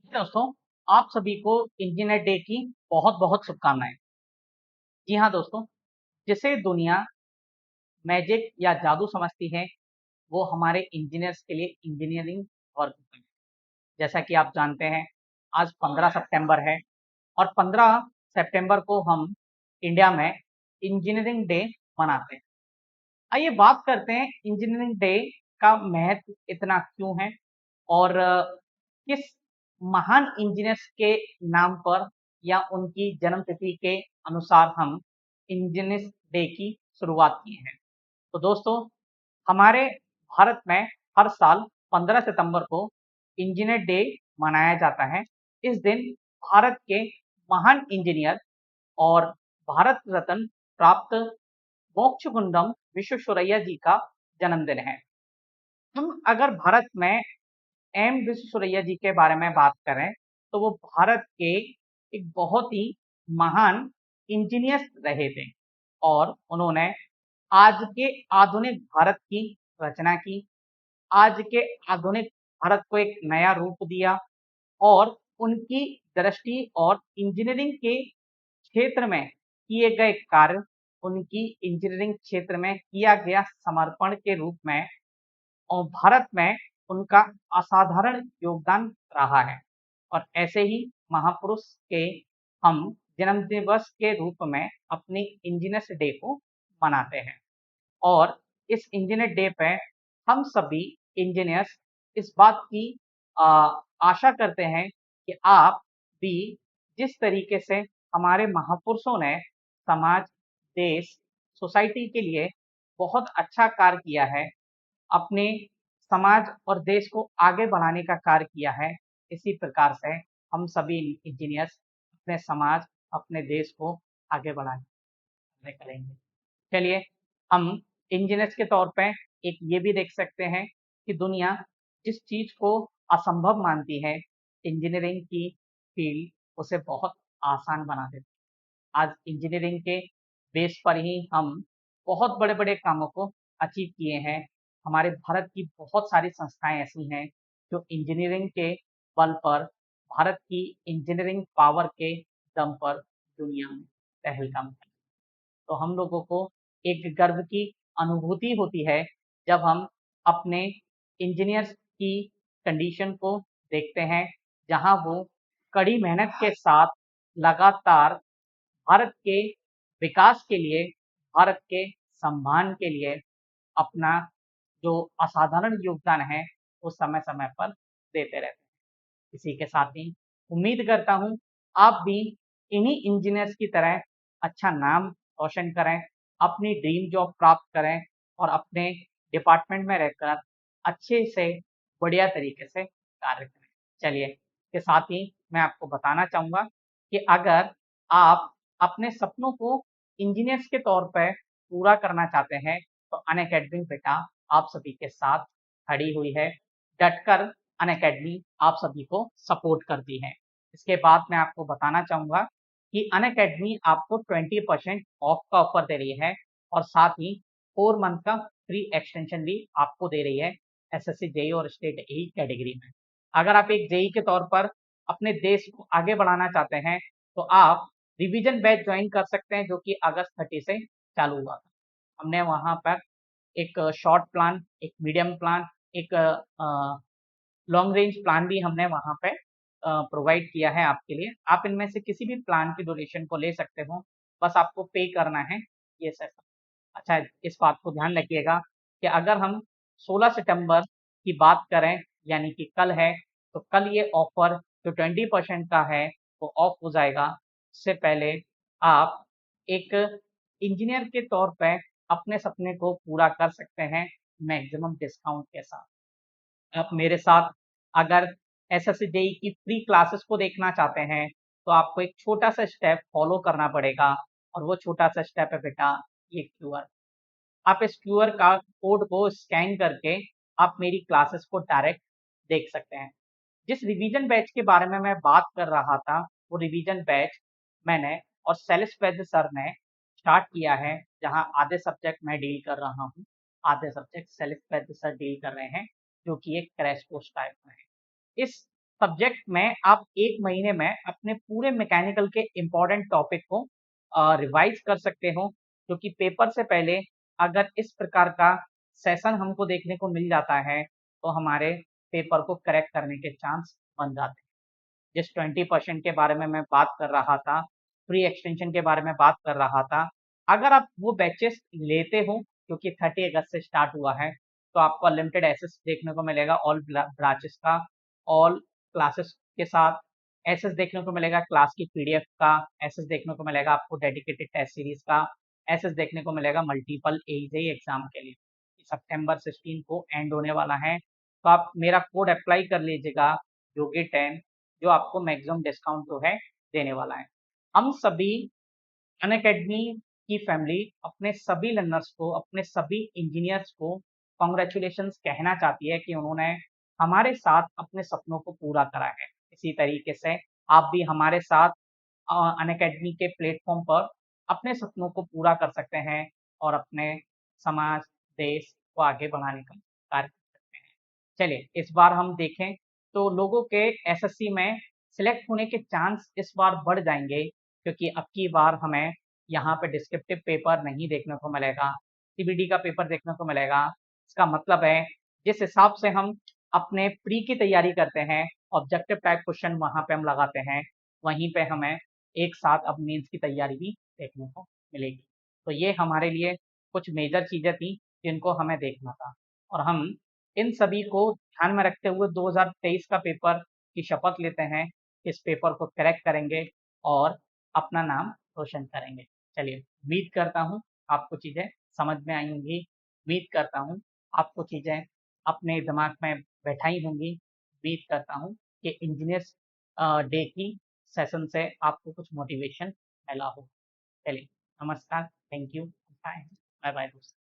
दोस्तों, आप सभी को इंजीनियर डे की बहुत-बहुत शुभकामनाएँ। जी हाँ दोस्तों, जिसे दुनिया मैजिक या जादू समझती है, वो हमारे इंजीनियर्स के लिए इंजीनियरिंग वर्क है। जैसा कि आप जानते हैं, आज 15 सितंबर है और 15 सितंबर को हम इंडिया में इंजीनियरिंग डे मनाते हैं। आइए बात करते हैं इंजीनियरिंग डे का महत्व इतना क्यों है और किस महान इंजीनियर्स के नाम पर या उनकी जन्म तिथि के अनुसार हम इंजीनियर्स डे की शुरुआत किए हैं। तो दोस्तों, हमारे भारत में हर साल 15 सितंबर को इंजीनियर डे मनाया जाता है। इस दिन भारत के महान इंजीनियर और भारत रत्न प्राप्त मोक्षगुंडम विश्वेश्वरैया जी का जन्मदिन है। हम अगर भारत में एम विश्वेश्वरैया जी के बारे में बात करें, तो वो भारत के एक बहुत ही महान इंजीनियर रहे थे और उन्होंने आज के आधुनिक भारत की रचना की। आज के आधुनिक भारत को एक नया रूप दिया और उनकी दृष्टि और इंजीनियरिंग के क्षेत्र में किए गए कार्य, उनकी इंजीनियरिंग क्षेत्र में किया गया समर्पण के रूप में और भारत में उनका असाधारण योगदान रहा है और ऐसे ही महापुरुष के हम जन्म दिवस के रूप में अपनी इंजीनियर्स डे को मनाते हैं और इस इंजीनियर डे पे हम सभी इंजीनियर्स इस बात की आ, आशा करते हैं कि आप भी जिस तरीके से हमारे महापुरुषों ने समाज, देश, सोसाइटी के लिए बहुत अच्छा कार्य किया है, अपने समाज और देश को आगे बढ़ाने का कार्य किया है, इसी प्रकार से हम सभी इंजीनियर्स अपने समाज, अपने देश को आगे बढ़ाने करेंगे। चलिए, हम इंजीनियर्स के तौर पे एक ये भी देख सकते हैं कि दुनिया जिस चीज़ को असंभव मानती है, इंजीनियरिंग की फील्ड उसे बहुत आसान बना देती है। आज इंजीनियरिंग के बेस पर ही हम बहुत बड़े-बड़े कामों को अचीव किए हैं। हमारे भारत की बहुत सारी संस्थाएँ ऐसी हैं, जो इंजीनियरिंग के बल पर, भारत की इंजीनियरिंग पावर के दम पर दुनिया में पहलगाम है। तो हम लोगों को एक गर्व की अनुभूति होती है, जब हम अपने इंजीनियर्स की कंडीशन को देखते हैं, जहाँ वो कड़ी मेहनत के साथ लगातार भारत के विकास के लिए, भारत के सम्मान के लिए अपना जो असाधारण योगदान है, वो समय-समय पर देते रहते हैं। इसी के साथ ही उम्मीद करता हूँ, आप भी इन्हीं इंजीनियर्स की तरह अच्छा नाम रोशन करें, अपनी ड्रीम जॉब प्राप्त करें और अपने डिपार्टमेंट में रहकर अच्छे से बढ़िया तरीके से कार्य करें। चलिए, इसके साथ ही मैं आपको बताना चाहूँगा कि अगर आप अपने सपनों को इंजीनियर्स के तौर पे पूरा करना चाहते हैं, तो अनअकैडमी बेटा आप सभी के साथ खड़ी हुई है। डटकर अनअकैडमी आप सभी को सपोर्ट करती है। इसके बाद मैं आपको बताना चाहूँगा कि अनअकैडमी आपको 20% ऑफ का ऑफर दे रही है और साथ ही 4 मंथ का फ्री एक्सटेंशन भी आपको दे रही है एसएससी, जेईई और स्टेट एई कैटेगरी में। अगर आप एक जेईई के तौर पर अपने देश को आगे बढ़ाना चाहते हैं, तो आप रिवीजन बैच ज्वाइन कर सकते हैं, जो कि अगस्त 30 से चालू हुआ था। हमने वहाँ पर एक शॉर्ट प्लान, एक मीडियम प्लान, एक लॉन्ग रेंज प्लान भी हमने वहाँ पे प्रोवाइड किया है आपके लिए। आप इनमें से किसी भी प्लान की ड्यूरेशन को ले सकते हो, बस आपको पे करना है ये सब। अच्छा, इस बात को ध्यान रखिएगा कि अगर हम 16 सितंबर की बात करें, यानी कि कल है, तो कल ये ऑफ़र जो 20% का है, वो ऑफ हो जाएगा। उससे पहले आप एक इंजीनियर के तौर पे अपने सपने को पूरा कर सकते हैं मैक्सिमम डिस्काउंट के साथ। आप मेरे साथ अगर एसएससी जेईई की फ्री क्लासेस को देखना चाहते हैं, तो आपको एक छोटा-सा स्टेप फॉलो करना पड़ेगा और वो छोटा-सा स्टेप है बेटा ये क्यूआर। आप इस क्यूआर का कोड को स्कैन करके आप मेरी क्लासेस को डायरेक्ट देख सकते हैं। जिस रिवीजन बैच के बारे में मैं बात कर रहा था, वो रिवीजन बैच मैंने और शैलेश वैद्य सर ने स्टार्ट किया है, जहाँ आधे सब्जेक्ट मैं डील कर रहा हूँ, आधे सब्जेक्ट शैलेश वैद्य सर डील कर रहे हैं, जो कि एक क्रैश कोर्स टाइप में है। इस सब्जेक्ट में आप 1 महीने में अपने पूरे मैकेनिकल के इम्पोर्टेंट टॉपिक को रिवाइज़ कर सकते हो, क्योंकि पेपर से पहले अगर इस प्रकार का सेशन हमको देखने को मिल जाता है, तो हमारे पेपर को करेक्ट करने के चांस बन जाते हैं। जिस 20% के बारे में मैं बात कर रहा था, फ्री एक्सटेंशन के बारे में बात कर रहा था, अगर आप वो बैचेस लेते हो, क्योंकि 30 अगस्त से स्टार्ट हुआ है, तो आपको अनलिमिटेड एक्सेस देखने को मिलेगा ऑल ब्रांचेस का, ऑल क्लासेस के साथ एक्सेस देखने को मिलेगा, क्लास की पीडीएफ का एक्सेस देखने को मिलेगा, आपको डेडिकेटेड टेस्ट सीरीज का एक्सेस देखने को मिलेगा मल्टीपल एजेई एग्जाम के लिए। सितंबर 16 को एंड होने वाला है, तो आप मेरा कोड अप्लाई कर लीजिएगा योगी 10, जो आपको मैक्सिमम डिस्काउंट जो है देने वाला है। हम सभी अनअकैडमी की फैमिली अपने सभी लर्नर्स को, अपने सभी इंजीनियर्स को कॉन्ग्रेचुलेशंस कहना चाहती है कि उन्होंने हमारे साथ अपने सपनों को पूरा करा है। इसी तरीके से आप भी हमारे साथ अनअकैडमी के प्लेटफॉर्म पर अपने सपनों को पूरा कर सकते हैं और अपने समाज, देश को आगे बढ़ाने का कार्य कर सकते हैं। चलिए इस बार हम देखें तो लोगों के एसएससी में सिलेक्ट होने के चांस इस बार बढ़ जाएंगे, क्योंकि अब की बार हमें यहाँ पे डिस्क्रिप्टिव पेपर नहीं देखने को मिलेगा, सीबीडी का पेपर देखने को मिलेगा। इसका मतलब है जिस हिसाब से हम अपने प्री की तैयारी करते हैं, ऑब्जेक्टिव टाइप क्वेश्चन वहाँ पे हम लगाते हैं, वहीं पे हमें एक साथ अब मेंस की तैयारी भी देखने को मिलेगी। तो ये हमारे लिए कुछ मेजर चीज़ें थी जिनको हमें देखना था, और हम इन सभी को ध्यान में रखते हुए 2023 का पेपर की शपथ लेते हैं, इस पेपर को क्रैक करेंगे और अपना नाम रोशन करेंगे। चलिए उम्मीद करता हूँ आपको चीज़ें समझ में आई होंगी, उम्मीद करता हूँ आपको चीज़ें अपने दिमाग में बैठाई होंगी, उम्मीद करता हूँ कि इंजीनियर्स डे की सेशन से आपको कुछ मोटिवेशन मिला हो। चलिए नमस्कार, थैंक यू, बाय बाय दोस्तों।